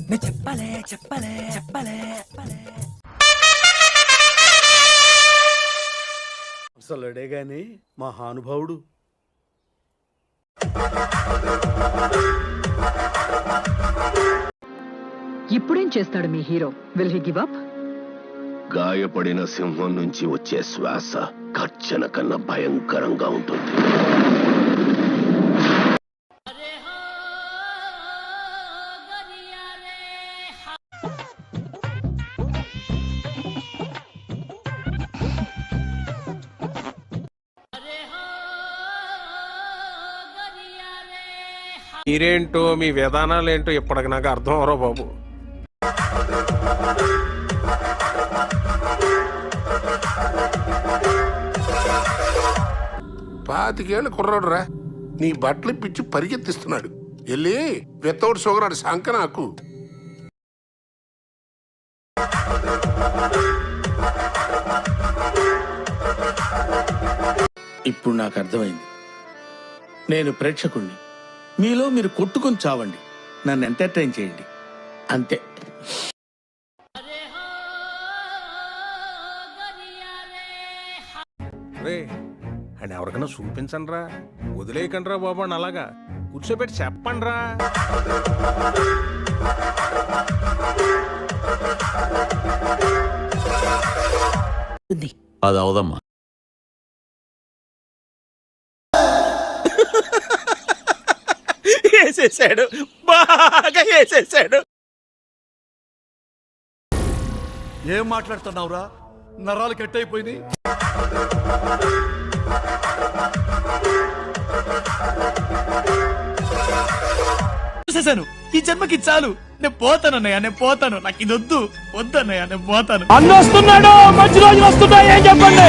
చెప్పలే చెప్పలే చెప్పలే అసలుడే గాని మహానుభావుడు. ఇప్పుడేం చేస్తాడు మీ hero? Will he give up? గాయపడిన సింహం నుంచి వచ్చే శ్వాస గర్జన కన్నా భయంకరంగా ఉంటుంది. మీరేంటో మీ విధానాలేంటో ఇప్పటికి నాకు అర్థం అవరో బాబు. పాతికేళ్ళ కుర్రాడు రా, నీ బట్టలు పిచ్చి పరిగెత్తిస్తున్నాడు. వెళ్ళి వితౌట్ షుగర్ అడు సంక నాకు. ఇప్పుడు నాకు అర్థమైంది. నేను ప్రేక్షకుణ్ణి, మీలో మీరు కొట్టుకొని చావండి, నన్ను ఎంటర్టైన్ చేయండి, అంతే. రే అండ్ ఎవరికైనా చూపించండి రా, వదిలేయకండి రా బాబు అని అలాగా కూర్చోబెట్టి చెప్పండి రా. అది అవదమ్మా. వేసేసాడు, బాగా వేసేసాడు. ఏం మాట్లాడుతున్నావురా? నరాలు కట్ అయిపోయింది. చూసేసాను, ఈ జన్మకి చాలు. నేను పోతాను అన్నయ్య, నేను పోతాను. నాకు ఇది వద్దు, వద్దన్నయ్య, నేను పోతాను. అన్న వస్తున్నాడు, మంచి రోజులు వస్తున్నాయి, ఏం చెప్పండి.